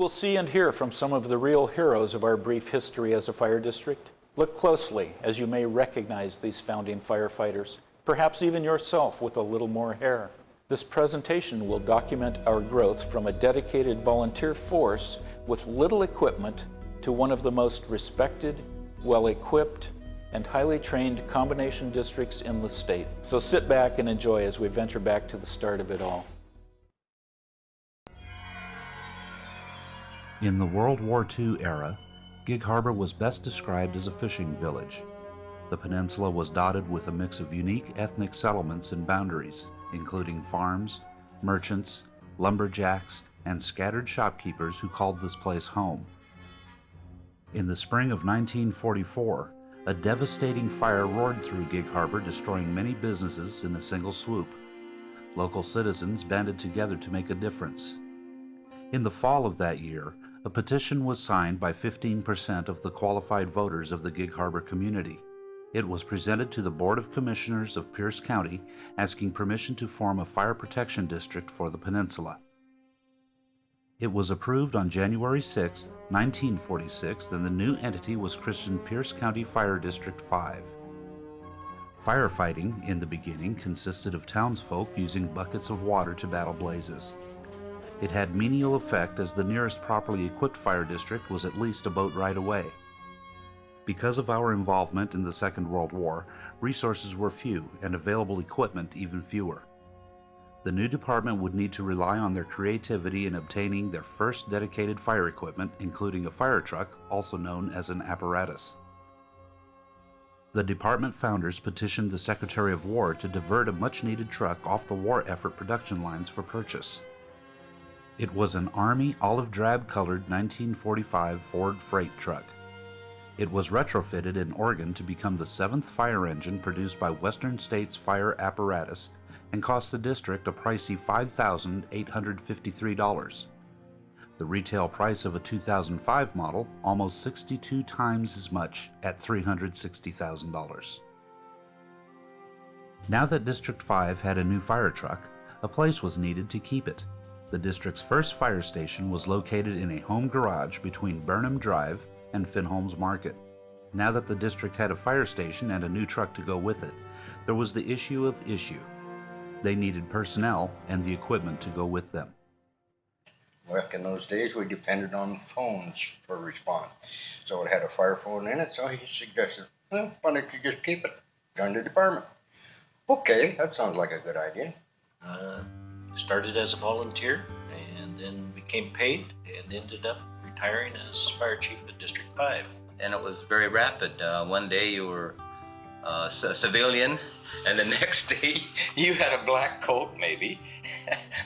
will see and hear from some of the real heroes of our brief history as a fire district. Look closely, as you may recognize these founding firefighters, perhaps even yourself with a little more hair. This presentation will document our growth from a dedicated volunteer force with little equipment to one of the most respected, well-equipped, and highly trained combination districts in the state. So sit back and enjoy as we venture back to the start of it all. In the World War II era, Gig Harbor was best described as a fishing village. The peninsula was dotted with a mix of unique ethnic settlements and boundaries, including farms, merchants, lumberjacks, and scattered shopkeepers who called this place home. In the spring of 1944, a devastating fire roared through Gig Harbor, destroying many businesses in a single swoop. Local citizens banded together to make a difference. In the fall of that year, a petition was signed by 15% of the qualified voters of the Gig Harbor community. It was presented to the Board of Commissioners of Pierce County, asking permission to form a fire protection district for the peninsula. It was approved on January 6, 1946, and the new entity was christened Pierce County Fire District 5. Firefighting, in the beginning, consisted of townsfolk using buckets of water to battle blazes. It had menial effect, as the nearest properly equipped fire district was at least a boat ride away. Because of our involvement in the Second World War, resources were few and available equipment even fewer. The new department would need to rely on their creativity in obtaining their first dedicated fire equipment, including a fire truck, also known as an apparatus. The department founders petitioned the Secretary of War to divert a much-needed truck off the war effort production lines for purchase. It was an Army olive drab-colored 1945 Ford freight truck. It was retrofitted in Oregon to become the 7th fire engine produced by Western States Fire Apparatus and cost the district a pricey $5,853. The retail price of a 2005 model, almost 62 times as much at $360,000. Now that District 5 had a new fire truck, a place was needed to keep it. The district's first fire station was located in a home garage between Burnham Drive and Finholmes Market. Now that the district had a fire station and a new truck to go with it, there was the issue of issue. They needed personnel and the equipment to go with them. Back in those days, we depended on phones for response. So it had a fire phone in it, so he suggested, well, why don't you just keep it? Join the department. Okay, that sounds like a good idea. Started as a volunteer and then became paid and ended up retiring as fire chief at District 5. And it was very rapid. One day you were a civilian, and the next day you had a black coat maybe,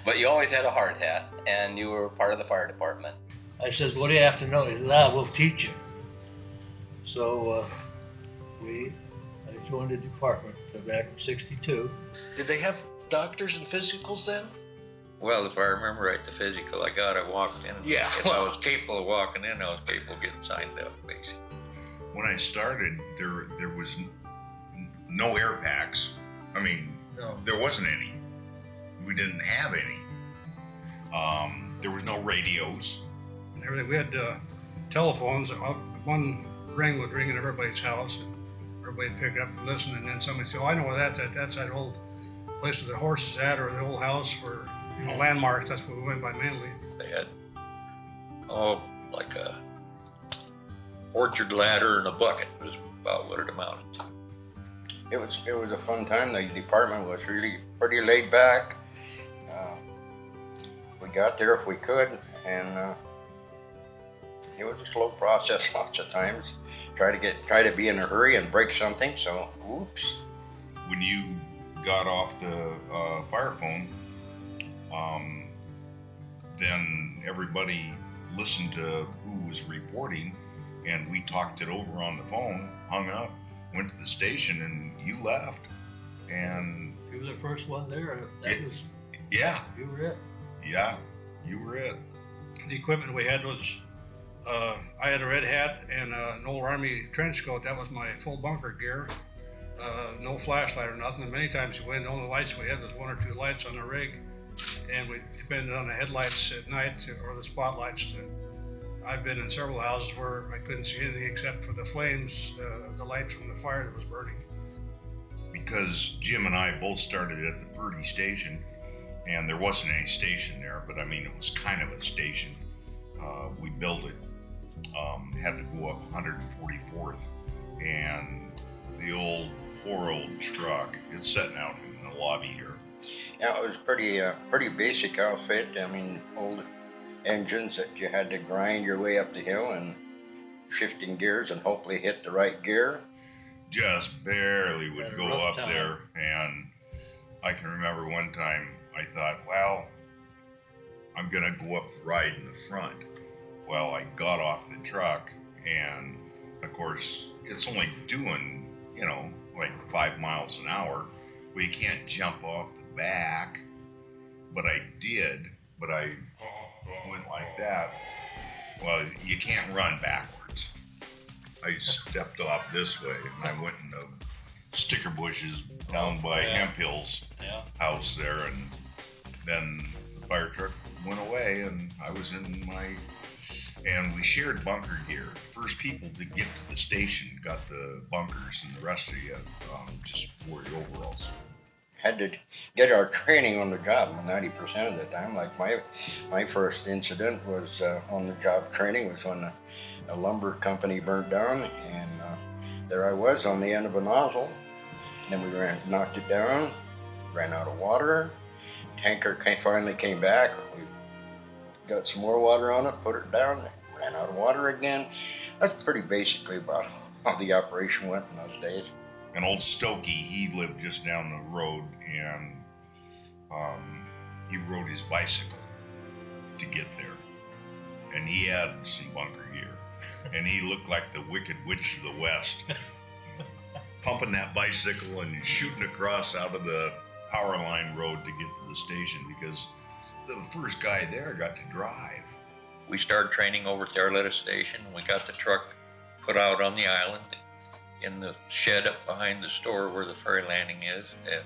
but you always had a hard hat, and you were part of the fire department. I says, what do you have to know? He says, we'll teach you. So I joined the department back in '62. Did they have doctors and physicals then? Well, if I remember right, the physical I got, I walked in. Yeah. If I was capable of walking in, I was capable of getting signed up, basically. When I started, there was no air packs. I mean, No. there wasn't any. We didn't have any. There was no radios. And everything. We had telephones. One ring would ring in everybody's house, and everybody would pick it up and listen. And then somebody said, "Oh, I know where that's at. That's that old place where the horse is at, or the old house for landmarks." That's what we went by mainly. They had, like a orchard ladder and a bucket was about what it amounted to. It was a fun time. The department was really pretty laid back. We got there if we could, and it was a slow process lots of times. Try to be in a hurry and break something, so oops. When you got off the fire phone, then everybody listened to who was reporting, and we talked it over on the phone, hung up, went to the station, and you left. And You were the first one there. yeah, You were it. yeah, you were it. The equipment we had was, I had a red hat and an old Army trench coat. That was my full bunker gear. No flashlight or nothing. And many times you went, the only lights we had was one or two lights on the rig, and we depended on the headlights at night or the spotlights to I've been in several houses where I couldn't see anything except for the flames, the light from the fire that was burning. Because Jim and I both started at the Purdy station, and there wasn't any station there, but I mean, it was kind of a station. We built it, had to go up 144th, and the poor old truck, it's sitting out in the lobby here. Yeah, it was pretty basic outfit. I mean, old engines that you had to grind your way up the hill and shifting gears and hopefully hit the right gear. Just barely would Had a go rough up time. there, and I can remember one time I thought, well, I'm gonna go up the ride in the front. Well, I got off the truck, and of course it's only doing, like 5 miles an hour. Well, you can't jump off the back, but I did. But I went like that. Well, you can't run backwards. I stepped off this way, and I went in the sticker bushes down by Hemphill's house there, and then the fire truck went away, and I was in and we shared bunker gear. First people to get to the station got the bunkers, and the rest of you just wore your overalls. Had to get our training on the job 90% of the time. Like my first incident was on the job training was when a lumber company burnt down, and there I was on the end of a nozzle. Then we knocked it down, ran out of water. Tanker finally came back. We got some more water on it, put it down, ran out of water again. That's pretty basically about how the operation went in those days. And old Stokey, he lived just down the road, and he rode his bicycle to get there. And he had some bunker gear. And he looked like the Wicked Witch of the West, pumping that bicycle and shooting across out of the power line road to get to the station, because the first guy there got to drive. We started training over at the Arletta station. We got the truck put out on the island in the shed up behind the store where the ferry landing is. And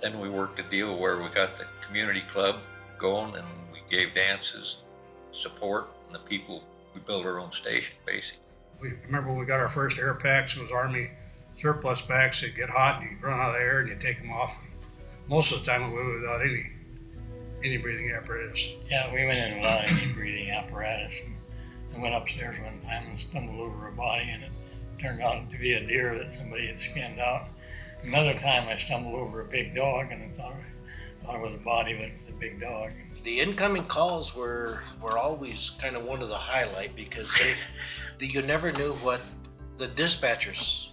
then we worked a deal where we got the community club going, and we gave dances, support, and the people, we built our own station basically. We remember when we got our first air packs, it was Army surplus packs. They'd get hot and you'd run out of air and you'd take them off. And most of the time we went without any breathing apparatus. Yeah, we went in without any breathing apparatus and went upstairs one time and stumbled over a body, and it turned out to be a deer that somebody had skinned out. Another time I stumbled over a big dog, and I thought it was a body, but it was a big dog. The incoming calls were always kind of one of the highlight, because you never knew what the dispatchers,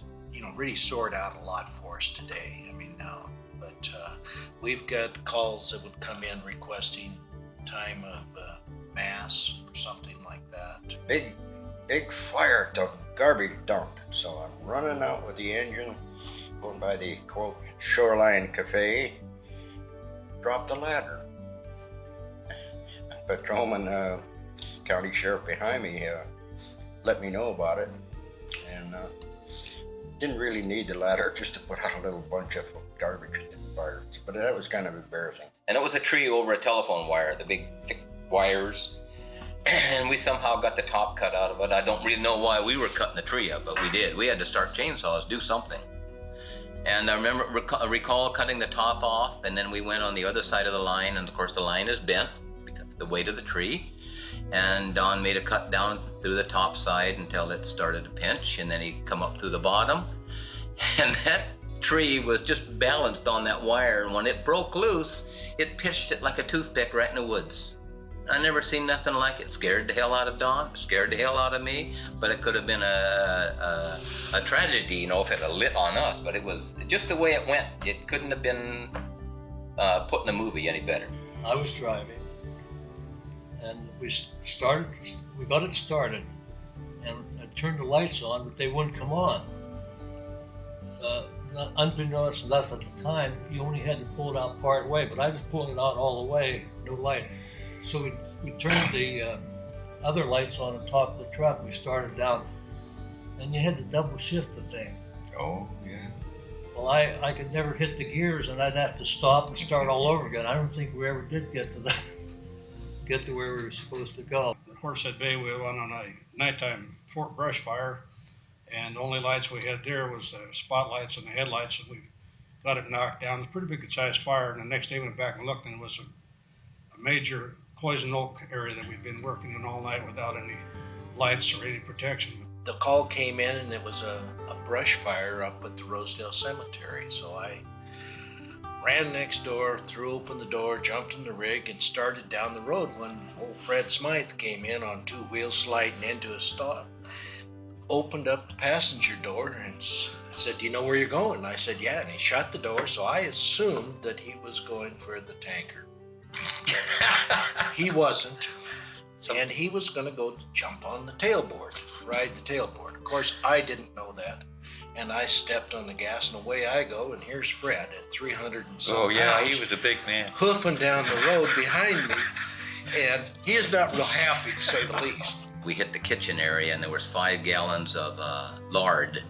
really sort out a lot for us today. I mean, now, but we've got calls that would come in requesting time of mass or something like that. Big fire at the garbage dump. So I'm running out with the engine, going by the quote Shoreline Cafe, dropped the ladder. Patrolman, county sheriff behind me let me know about it, and didn't really need the ladder, just to put out a little bunch of garbage in the fire. But that was kind of embarrassing. And it was a tree over a telephone wire, the big thick wires. And we somehow got the top cut out of it. I don't really know why we were cutting the tree up, but we did. We had to start chainsaws, do something. And I recall cutting the top off, and then we went on the other side of the line, and of course the line is bent because of the weight of the tree. And Don made a cut down through the top side until it started to pinch, and then he come up through the bottom. And that tree was just balanced on that wire, and when it broke loose, it pitched it like a toothpick right in the woods. I never seen nothing like it. Scared the hell out of Don, scared the hell out of me, but it could have been a tragedy, if it had lit on us, but it was just the way it went. It couldn't have been put in a movie any better. I was driving, and we got it started, and I turned the lights on, but they wouldn't come on. Unbeknownst to us at the time, you only had to pull it out part way, but I was pulling it out all the way, no light. So we turned the other lights on top of the truck. We started down, and you had to double shift the thing. Oh, yeah. Well, I could never hit the gears, and I'd have to stop and start all over again. I don't think we ever did get to where we were supposed to go. Horsehead Bay, we went on a nighttime Fort Brush fire, and the only lights we had there was the spotlights and the headlights, and we got it knocked down. It was a pretty big sized fire, and the next day we went back and looked, and it was a major poison oak area that we've been working in all night without any lights or any protection. The call came in, and it was a brush fire up at the Rosedale Cemetery. So I ran next door, threw open the door, jumped in the rig, and started down the road when old Fred Smythe came in on two wheels sliding into a stop. Opened up the passenger door and said, "Do you know where you're going?" And I said, "Yeah." And he shut the door, so I assumed that he was going for the tanker. He wasn't. And he was going to go jump on the tailboard, ride the tailboard. Of course, I didn't know that. And I stepped on the gas, and away I go, and here's Fred at 300 and some Oh, yeah, pounds, he was a big man. hoofing down the road behind me. And he is not real happy, to say the least. We hit the kitchen area and there was 5 gallons of lard.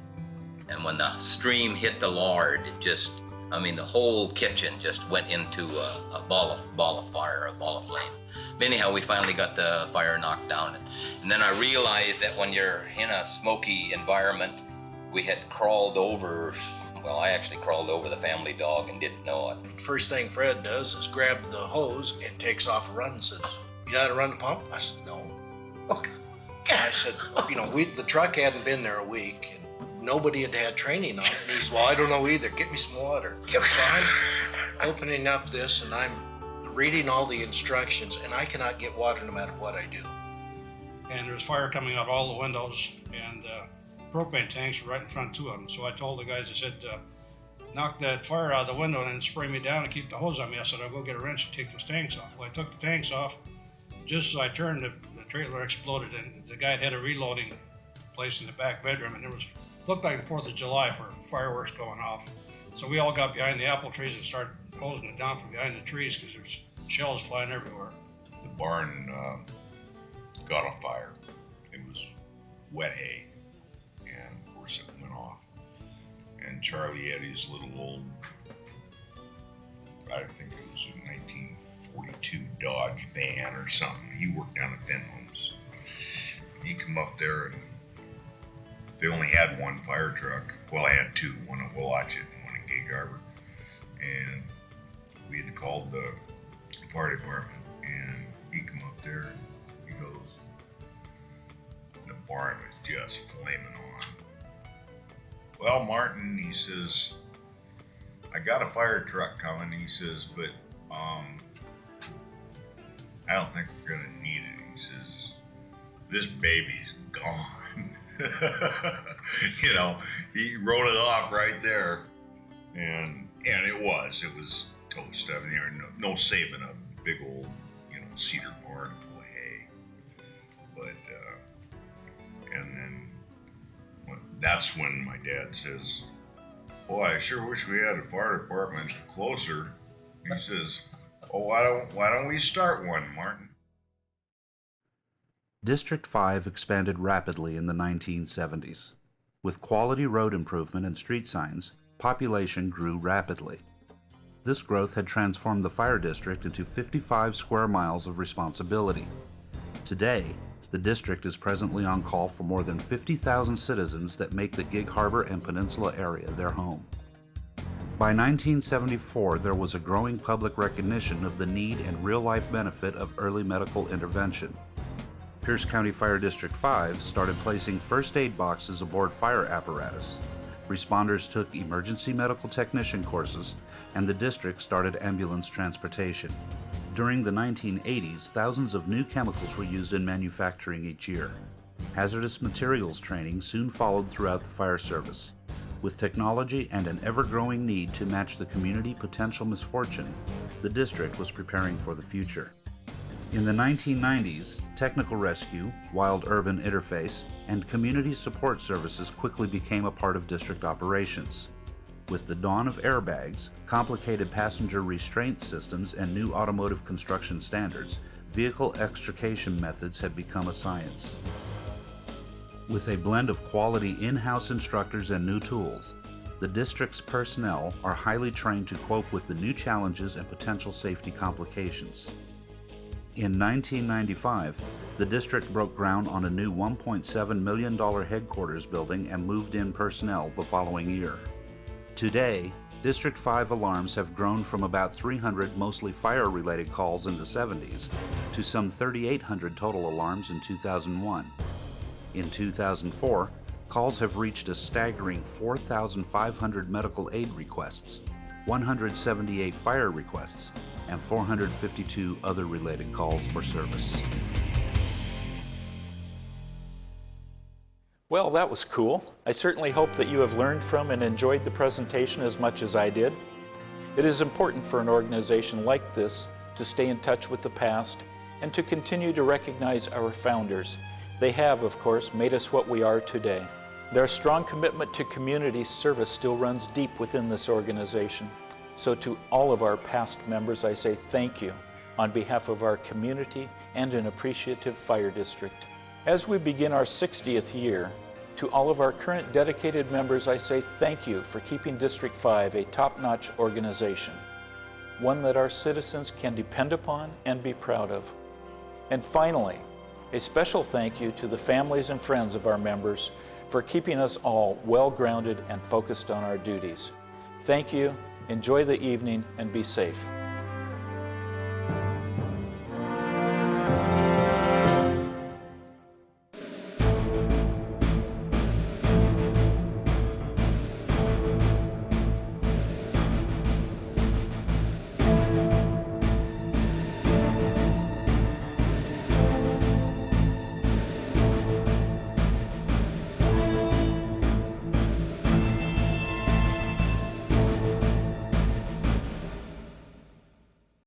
And when the stream hit the lard, it just, the whole kitchen just went into a ball of fire, a ball of flame. But anyhow, we finally got the fire knocked down. And then I realized that when you're in a smoky environment, we had crawled over, I actually crawled over the family dog and didn't know it. First thing Fred does is grab the hose and takes off a run and says, "You know how to run the pump?" I said, "No." I said, the truck hadn't been there a week, and nobody had had training on it. And he said, "Well, I don't know either. Get me some water." So I'm opening up this, and I'm reading all the instructions, and I cannot get water no matter what I do. And there was fire coming out all the windows, and propane tanks were right in front of two of them. So I told the guys, I said, "Knock that fire out of the window and then spray me down and keep the hose on me." I said, "I'll go get a wrench and take those tanks off." Well, I took the tanks off. Just as I turned, the trailer exploded, and the guy had a reloading place in the back bedroom, and it looked like the 4th of July for fireworks going off. So we all got behind the apple trees and started hosing it down from behind the trees because there's shells flying everywhere. The barn got on fire. It was wet hay, and of course it went off. And Charlie had his little old, I think it was a 1942 Dodge van or something. He worked down at Ben Homes. He come up there, and they only had one fire truck. Well, I had two, one at Willachet and one in Gig Harbor. And we had to call the fire department, and he come up there, and he goes, the barn was just flaming on. "Well, Martin," he says, "I got a fire truck coming," he says, "but I don't think we're gonna need it." He says, "This baby's gone." He wrote it off right there, and it was toast. I mean, there was no saving a big old, cedar barn full of hay. But and then that's when my dad says, "Boy, I sure wish we had a fire department closer." He says, "Oh, why don't we start one, Martin?" District 5 expanded rapidly in the 1970s. With quality road improvement and street signs, population grew rapidly. This growth had transformed the fire district into 55 square miles of responsibility. Today, the district is presently on call for more than 50,000 citizens that make the Gig Harbor and Peninsula area their home. By 1974, there was a growing public recognition of the need and real-life benefit of early medical intervention. Pierce County Fire District 5 started placing first aid boxes aboard fire apparatus. Responders took emergency medical technician courses, and the district started ambulance transportation. During the 1980s, thousands of new chemicals were used in manufacturing each year. Hazardous materials training soon followed throughout the fire service. With technology and an ever-growing need to match the community potential misfortune, the district was preparing for the future. In the 1990s, technical rescue, wild-urban interface, and community support services quickly became a part of district operations. With the dawn of airbags, complicated passenger restraint systems, and new automotive construction standards, vehicle extrication methods had become a science. With a blend of quality in-house instructors and new tools, the district's personnel are highly trained to cope with the new challenges and potential safety complications. In 1995, the district broke ground on a new $1.7 million headquarters building and moved in personnel the following year. Today, District 5 alarms have grown from about 300 mostly fire-related calls in the 70s to some 3,800 total alarms in 2001. In 2004, calls have reached a staggering 4,500 medical aid requests, 178 fire requests, and 452 other related calls for service. Well, that was cool. I certainly hope that you have learned from and enjoyed the presentation as much as I did. It is important for an organization like this to stay in touch with the past and to continue to recognize our founders. They have, of course, made us what we are today. Their strong commitment to community service still runs deep within this organization. So to all of our past members, I say thank you on behalf of our community and an appreciative fire district. As we begin our 60th year, to all of our current dedicated members, I say thank you for keeping District 5 a top-notch organization, one that our citizens can depend upon and be proud of. And finally, a special thank you to the families and friends of our members for keeping us all well-grounded and focused on our duties. Thank you, enjoy the evening, and be safe.